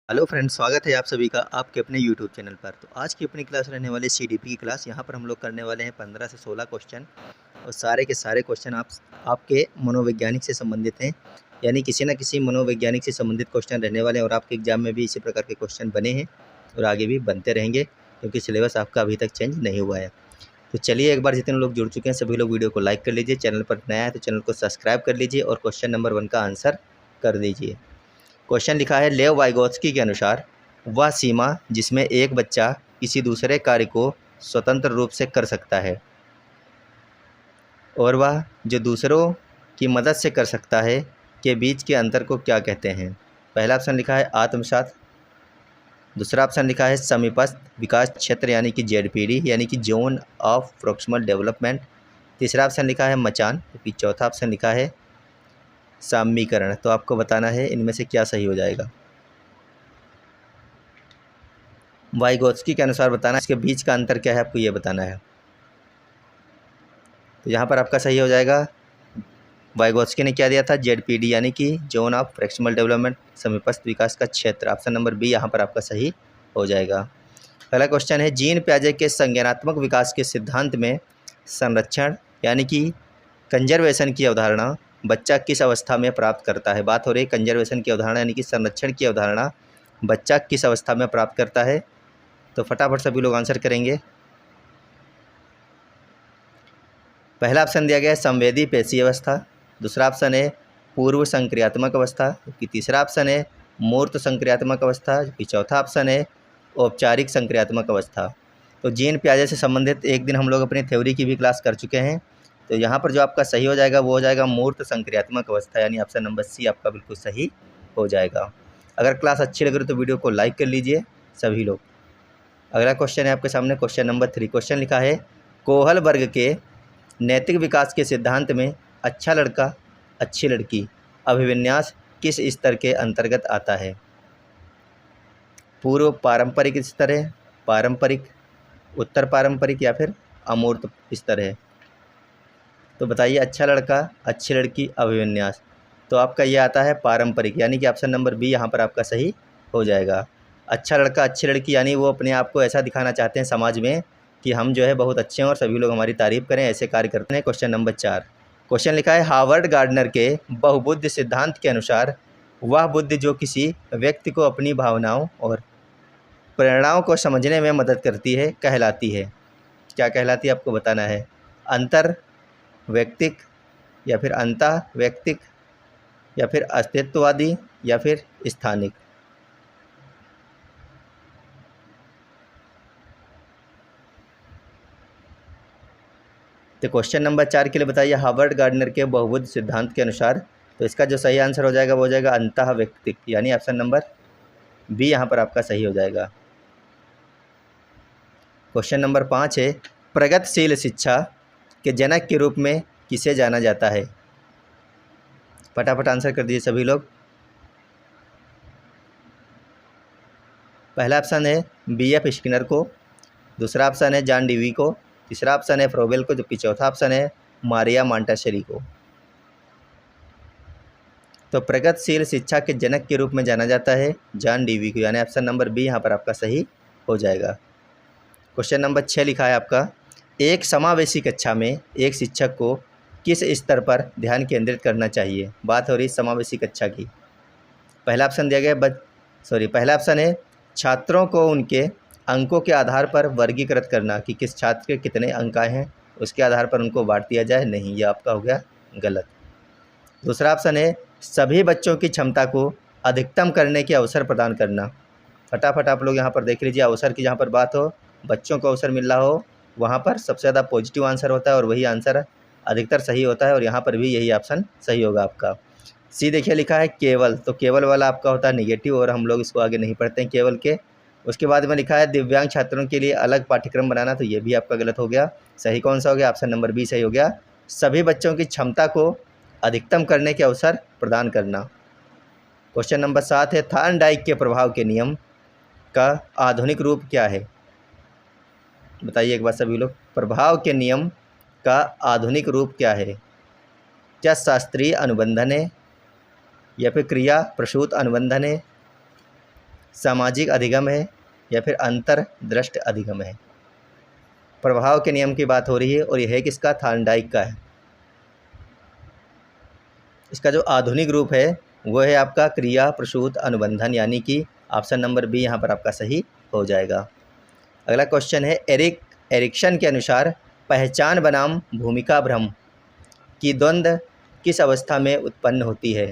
Hello friends, स्वागत है आप सभी का आपके अपने यूट्यूब चैनल पर। तो आज की अपनी क्लास रहने वाली सीडीपी की क्लास। यहाँ पर हम लोग करने वाले हैं 15 से 16 क्वेश्चन और सारे के सारे क्वेश्चन आपके मनोवैज्ञानिक से संबंधित हैं। यानी किसी न किसी मनोवैज्ञानिक से संबंधित क्वेश्चन रहने वाले हैं और आपके एग्जाम में भी इसी प्रकार के क्वेश्चन बने हैं और आगे भी बनते रहेंगे क्योंकि सिलेबस आपका अभी तक चेंज नहीं हुआ है। तो चलिए, एक बार जितने लोग जुड़ चुके हैं सभी लोग वीडियो को लाइक कर लीजिए, चैनल पर नया है तो चैनल को सब्सक्राइब कर लीजिए और क्वेश्चन नंबर 1 का आंसर कर दीजिए। क्वेश्चन लिखा है, लेव वाइगोत्स्की के अनुसार वह सीमा जिसमें एक बच्चा किसी दूसरे कार्य को स्वतंत्र रूप से कर सकता है और वह जो दूसरों की मदद से कर सकता है के बीच के अंतर को क्या कहते हैं। पहला ऑप्शन लिखा है आत्मसात, दूसरा ऑप्शन लिखा है समीपस्थ विकास क्षेत्र यानी कि जेडपीडी यानी कि जोन ऑफ प्रोक्सिमल डेवलपमेंट, तीसरा ऑप्शन लिखा है मचान, जबकि चौथा ऑप्शन लिखा है साम्यीकरण। तो आपको बताना है इनमें से क्या सही हो जाएगा। वाइगोत्स्की के अनुसार बताना है इसके बीच का अंतर क्या है, आपको ये बताना है। तो यहाँ पर आपका सही हो जाएगा, वाइगोत्स्की ने क्या दिया था, जेडपीडी यानी कि जोन ऑफ प्रोक्सिमल डेवलपमेंट, समीपस्थ विकास का क्षेत्र। ऑप्शन नंबर बी यहाँ पर आपका सही हो जाएगा। पहला क्वेश्चन है, जीन पियाजे के संज्ञानात्मक विकास के सिद्धांत में संरक्षण यानी कि कंजर्वेशन की अवधारणा बच्चा किस अवस्था में प्राप्त करता है। बात हो रही है कंजर्वेशन की अवधारणा यानी कि संरक्षण की अवधारणा बच्चा किस अवस्था में प्राप्त करता है। तो फटाफट सभी लोग आंसर करेंगे। पहला ऑप्शन दिया गया है संवेदी पेशी अवस्था, दूसरा ऑप्शन है पूर्व संक्रियात्मक अवस्था, जबकि तीसरा ऑप्शन है मूर्त संक्रियात्मक अवस्था, जबकि चौथा ऑप्शन है औपचारिक संक्रियात्मक अवस्था। तो जीन पियाजे से संबंधित एक दिन हम लोग अपनी थ्योरी की भी क्लास कर चुके हैं। तो यहाँ पर जो आपका सही हो जाएगा वो हो जाएगा मूर्त संक्रियात्मक अवस्था, यानी ऑप्शन नंबर सी आपका बिल्कुल सही हो जाएगा। अगर क्लास अच्छी लग रही तो वीडियो को लाइक कर लीजिए सभी लोग। अगला क्वेश्चन है आपके सामने, क्वेश्चन नंबर 3। क्वेश्चन लिखा है, कोहल वर्ग के नैतिक विकास के सिद्धांत में अच्छा लड़का अच्छी लड़की अभिविन्यास किस स्तर के अंतर्गत आता है। पूर्व पारंपरिक स्तर है, पारंपरिक, उत्तर पारंपरिक या फिर अमूर्त स्तर है। तो बताइए, अच्छा लड़का अच्छी लड़की अभिविन्यास, तो आपका ये आता है पारंपरिक, यानी कि ऑप्शन नंबर बी यहाँ पर आपका सही हो जाएगा। अच्छा लड़का अच्छी लड़की यानी वो अपने आप को ऐसा दिखाना चाहते हैं समाज में कि हम जो है बहुत अच्छे हैं और सभी लोग हमारी तारीफ करें, ऐसे कार्य करते हैं। Question number 4। क्वेश्चन लिखा है, हार्वर्ड गार्डनर के बहुबुद्धि सिद्धांत के अनुसार वह बुद्धि जो किसी व्यक्ति को अपनी भावनाओं और प्रेरणाओं को समझने में मदद करती है कहलाती है। क्या कहलाती है आपको बताना है। अंतर व्यक्तिक या फिर अंतः व्यक्तिक या फिर अस्तित्ववादी या फिर स्थानिक। तो क्वेश्चन नंबर 4 के लिए बताइए, हार्वर्ड गार्डनर के बहुबुद्धि सिद्धांत के अनुसार, तो इसका जो सही आंसर हो जाएगा वो हो जाएगा अंतः व्यक्तिक, यानी ऑप्शन नंबर बी यहाँ पर आपका सही हो जाएगा। क्वेश्चन नंबर 5 है, प्रगतिशील शिक्षा के जनक के रूप में किसे जाना जाता है। फटाफट आंसर कर दीजिए सभी लोग। पहला ऑप्शन है B.F. स्किनर को, दूसरा ऑप्शन है जॉन डीवी को, तीसरा ऑप्शन है फ्रोबेल को, जबकि चौथा ऑप्शन है मारिया मॉन्टेसरी को। तो प्रगतिशील शिक्षा के जनक के रूप में जाना जाता है जॉन डीवी को, यानी ऑप्शन नंबर बी यहाँ पर आपका सही हो जाएगा। क्वेश्चन नंबर 6 लिखा है आपका, एक समावेशी कक्षा में एक शिक्षक को किस स्तर पर ध्यान केंद्रित करना चाहिए। बात हो रही समावेशी कक्षा की। पहला ऑप्शन दिया गया पहला ऑप्शन है छात्रों को उनके अंकों के आधार पर वर्गीकृत करना, कि किस छात्र के कितने अंक आए हैं उसके आधार पर उनको बांट दिया जाए। नहीं, ये आपका हो गया गलत। दूसरा ऑप्शन है सभी बच्चों की क्षमता को अधिकतम करने के अवसर प्रदान करना। फटाफट आप लोग यहाँ पर देख लीजिए, अवसर की जहाँ पर बात हो, बच्चों को अवसर मिल रहा हो, वहाँ पर सबसे ज़्यादा पॉजिटिव आंसर होता है और वही आंसर अधिकतर सही होता है और यहाँ पर भी यही ऑप्शन सही होगा आपका। सी देखिए लिखा है केवल, तो केवल वाला आपका होता है निगेटिव और हम लोग इसको आगे नहीं पढ़ते हैं केवल के। उसके बाद में लिखा है दिव्यांग छात्रों के लिए अलग पाठ्यक्रम बनाना, तो ये भी आपका गलत हो गया। सही कौन सा हो गया, ऑप्शन नंबर बी सही हो गया, सभी बच्चों की क्षमता को अधिकतम करने के अवसर प्रदान करना। क्वेश्चन नंबर 7 है, थॉर्नडाइक के प्रभाव के नियम का आधुनिक रूप क्या है। बताइए एक बार सभी लोग, प्रभाव के नियम का आधुनिक रूप क्या है। क्या शास्त्रीय अनुबंधन है या फिर क्रिया प्रसूत अनुबंधन है सामाजिक अधिगम है या फिर अंतर्दृष्ट अधिगम है। प्रभाव के नियम की बात हो रही है और यह है किसका, थार्नडाइक का है। इसका जो आधुनिक रूप है वो है आपका क्रिया प्रसूत अनुबंधन, यानी कि ऑप्शन नंबर बी यहाँ पर आपका सही हो जाएगा। अगला क्वेश्चन है, एरिक्सन के अनुसार पहचान बनाम भूमिका भ्रम की द्वंद्व किस अवस्था में उत्पन्न होती है?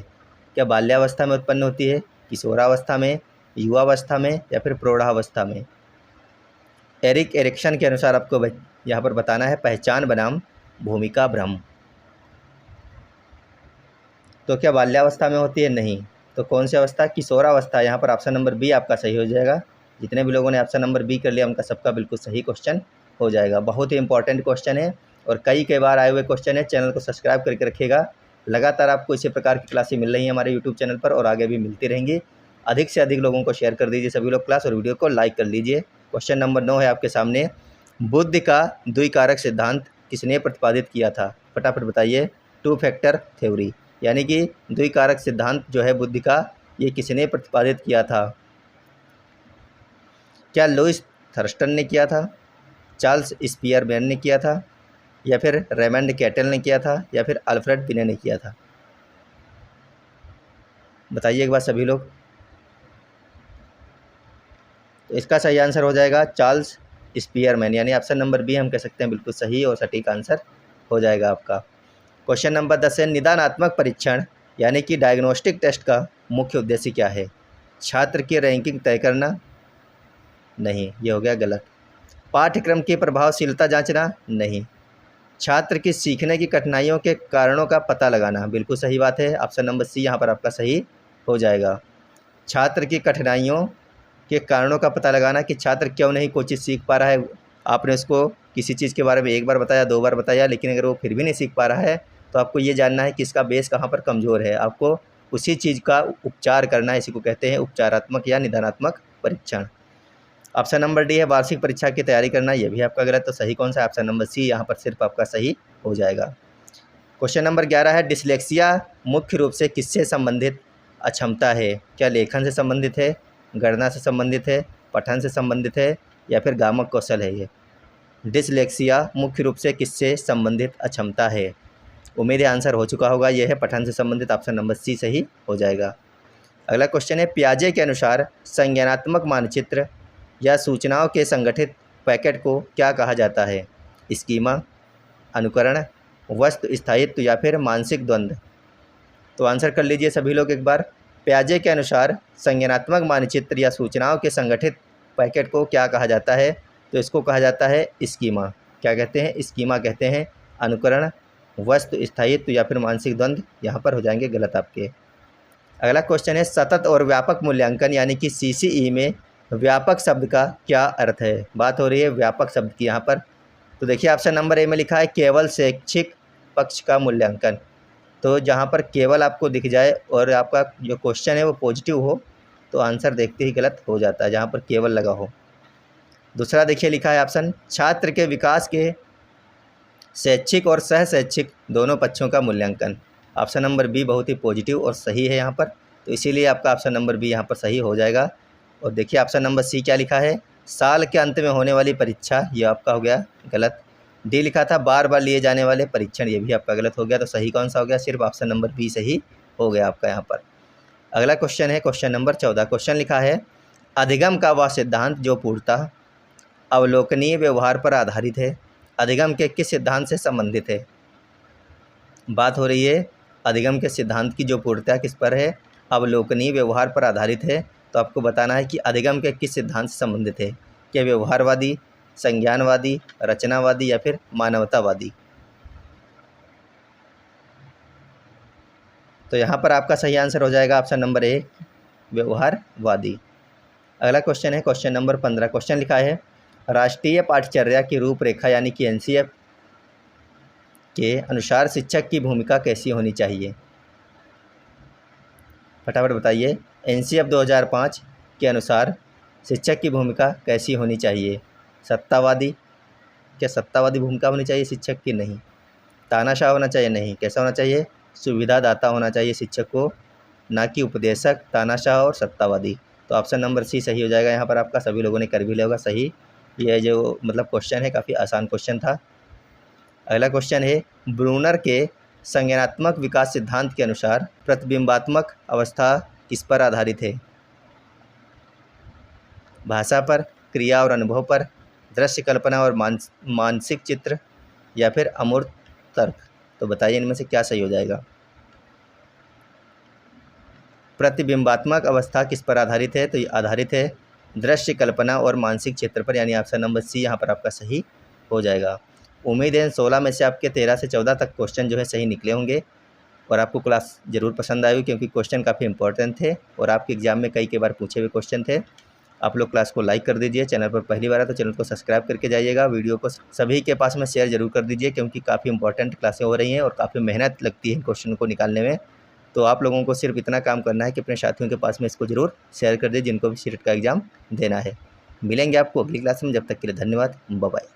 क्या बाल्यावस्था में उत्पन्न होती है, किशोरावस्था में, युवावस्था में या फिर प्रौढ़ावस्था में? एरिक्सन के अनुसार आपको यहाँ पर बताना है पहचान बनाम भूमिका भ्रम। तो क्या बाल्यावस्था में होती है? नहीं। तो कौन सी अवस्था? किशोरावस्था। यहाँ पर ऑप्शन नंबर बी आपका सही हो जाएगा। जितने भी लोगों ने ऑप्शन नंबर बी कर लिया उनका सबका बिल्कुल सही क्वेश्चन हो जाएगा। बहुत ही इंपॉर्टेंट क्वेश्चन है और कई बार आए हुए क्वेश्चन है। चैनल को सब्सक्राइब करके रखिएगा। लगातार आपको इसी प्रकार की क्लासें मिल रही हैं हमारे यूट्यूब चैनल पर और आगे भी मिलती रहेंगी। अधिक से अधिक लोगों को शेयर कर दीजिए सभी लोग क्लास, और वीडियो को लाइक कर लीजिए। क्वेश्चन नंबर 9 है आपके सामने, बुद्धि का द्विकारक सिद्धांत किसने प्रतिपादित किया था? फटाफट बताइए। 2 फैक्टर थ्योरी, यानी कि द्विकारक सिद्धांत जो है बुद्धि का, ये किसने प्रतिपादित किया था? क्या लुईस थर्स्टन ने किया था, चार्ल्स स्पियरमैन ने किया था, या फिर रेमंड कैटल ने किया था, या फिर अल्फ्रेड बिने ने किया था? बताइए एक बार सभी लोग। तो इसका सही आंसर हो जाएगा चार्ल्स स्पियरमैन, यानी ऑप्शन नंबर बी हम कह सकते हैं बिल्कुल सही और सटीक आंसर हो जाएगा आपका। क्वेश्चन नंबर 10 है, निदानात्मक परीक्षण यानी कि डायग्नोस्टिक टेस्ट का मुख्य उद्देश्य क्या है? छात्र की रैंकिंग तय करना? नहीं, ये हो गया गलत। पाठ्यक्रम की प्रभावशीलता जांचना? नहीं। छात्र की सीखने की कठिनाइयों के कारणों का पता लगाना? बिल्कुल सही बात है, ऑप्शन नंबर सी यहाँ पर आपका सही हो जाएगा। छात्र की कठिनाइयों के कारणों का पता लगाना कि छात्र क्यों नहीं कोई चीज़ सीख पा रहा है। आपने उसको किसी चीज़ के बारे में 1 बार बताया, 2 बार बताया, लेकिन अगर वो फिर भी नहीं सीख पा रहा है तो आपको ये जानना है कि इसका बेस कहाँ पर कमज़ोर है। आपको उसी चीज़ का उपचार करना है। इसी को कहते हैं उपचारात्मक या निदानात्मक परीक्षण। ऑप्शन नंबर डी है वार्षिक परीक्षा की तैयारी करना, यह भी आपका गलत। तो सही कौन सा है? ऑप्शन नंबर सी यहाँ पर सिर्फ आपका सही हो जाएगा। क्वेश्चन नंबर 11 है, डिसलेक्सिया मुख्य रूप से किससे संबंधित अक्षमता है? क्या लेखन से संबंधित है, गणना से संबंधित है, पठन से संबंधित है, या फिर गामक कौशल है? ये डिसलेक्सिया मुख्य रूप से किससे संबंधित अक्षमता है? उम्मीद है आंसर हो चुका होगा। यह है पठन से संबंधित, ऑप्शन नंबर सी सही हो जाएगा। अगला क्वेश्चन है, पियाजे के अनुसार संज्ञानात्मक मानचित्र या सूचनाओं के संगठित पैकेट को क्या कहा जाता है? स्कीमा, अनुकरण, वस्तु स्थायित्व या फिर मानसिक द्वंद्व? तो आंसर कर लीजिए सभी लोग एक बार। पियाजे के अनुसार संज्ञानात्मक मानचित्र या सूचनाओं के संगठित पैकेट को क्या कहा जाता है? तो इसको कहा जाता है स्कीमा। क्या कहते हैं? स्कीमा कहते हैं। अनुकरण, वस्तु स्थायित्व या फिर मानसिक द्वंद्व यहाँ पर हो जाएंगे गलत आपके। अगला क्वेश्चन है, सतत और व्यापक मूल्यांकन यानी कि CCE में व्यापक शब्द का क्या अर्थ है? बात हो रही है व्यापक शब्द की यहाँ पर। तो देखिए ऑप्शन नंबर ए में लिखा है केवल शैक्षिक पक्ष का मूल्यांकन। तो जहाँ पर केवल आपको दिख जाए और आपका जो क्वेश्चन है वो पॉजिटिव हो तो आंसर देखते ही गलत हो जाता है, जहाँ पर केवल लगा हो। दूसरा देखिए लिखा है ऑप्शन, छात्र के विकास के शैक्षिक और सह शैक्षिक दोनों पक्षों का मूल्यांकन। ऑप्शन नंबर बी बहुत ही पॉजिटिव और सही है यहाँ पर, तो इसीलिए आपका ऑप्शन नंबर बी यहाँ पर सही हो जाएगा। और देखिए ऑप्शन नंबर सी क्या लिखा है, साल के अंत में होने वाली परीक्षा, ये आपका हो गया गलत। डी लिखा था बार बार लिए जाने वाले परीक्षण, ये भी आपका गलत हो गया। तो सही कौन सा हो गया? सिर्फ ऑप्शन नंबर बी सही हो गया आपका यहाँ पर। अगला क्वेश्चन है क्वेश्चन नंबर 14। क्वेश्चन लिखा है, अधिगम का वह सिद्धांत जो पूर्णतः अवलोकनीय व्यवहार पर आधारित है, अधिगम के किस सिद्धांत से संबंधित है? बात हो रही है अधिगम के सिद्धांत की जो पूर्णतः किस पर है? अवलोकनीय व्यवहार पर आधारित है। तो आपको बताना है कि अधिगम के किस सिद्धांत से संबंधित है। क्या व्यवहारवादी, संज्ञानवादी, रचनावादी या फिर मानवतावादी? तो यहाँ पर आपका सही आंसर हो जाएगा ऑप्शन नंबर ए, व्यवहारवादी। अगला क्वेश्चन है क्वेश्चन नंबर 15। क्वेश्चन लिखा है, राष्ट्रीय पाठ्यचर्या की रूपरेखा यानी कि NCF के अनुसार शिक्षक की भूमिका कैसी होनी चाहिए? फटाफट बताइए। NCF 2005 के अनुसार शिक्षक की भूमिका कैसी होनी चाहिए? सत्तावादी, क्या सत्तावादी भूमिका होनी चाहिए शिक्षक की? नहीं। तानाशाह होना चाहिए? नहीं। कैसा होना चाहिए? सुविधादाता होना चाहिए शिक्षक को, ना कि उपदेशक, तानाशाह और सत्तावादी। तो ऑप्शन नंबर सी सही हो जाएगा। यहाँ पर आपका सभी लोगों ने कर भी लिया होगा सही। ये जो मतलब क्वेश्चन है काफ़ी आसान क्वेश्चन था। अगला क्वेश्चन है, ब्रूनर के संज्ञानात्मक विकास सिद्धांत के अनुसार प्रतिबिंबात्मक अवस्था किस पर आधारित है? भाषा पर, क्रिया और अनुभव पर, दृश्य कल्पना और मानसिक चित्र, या फिर अमूर्त तर्क। तो बताइए इनमें से क्या सही हो जाएगा। प्रतिबिंबात्मक अवस्था किस पर आधारित है? तो ये आधारित है दृश्य कल्पना और मानसिक चित्र पर, यानी ऑप्शन नंबर सी यहाँ पर आपका सही हो जाएगा। उम्मीद है 16 में से आपके 13 से 14 तक क्वेश्चन जो है सही निकले होंगे और आपको क्लास ज़रूर पसंद आई, क्योंकि क्वेश्चन काफ़ी इंपॉर्टेंट थे और आपके एग्जाम में कई बार पूछे हुए क्वेश्चन थे। आप लोग क्लास को लाइक कर दीजिए, चैनल पर पहली बार है तो चैनल को सब्सक्राइब करके जाइएगा, वीडियो को सभी के पास में शेयर जरूर कर दीजिए, क्योंकि काफ़ी इंपॉर्टेंट क्लासें हो रही हैं और काफ़ी मेहनत लगती है क्वेश्चन को निकालने में। तो आप लोगों को सिर्फ इतना काम करना है कि अपने साथियों के पास में इसको ज़रूर शेयर कर दीजिए जिनको भी सीटेट का एग्ज़ाम देना है। मिलेंगे आपको अगली क्लास में, जब तक के लिए धन्यवाद, बाय बाय।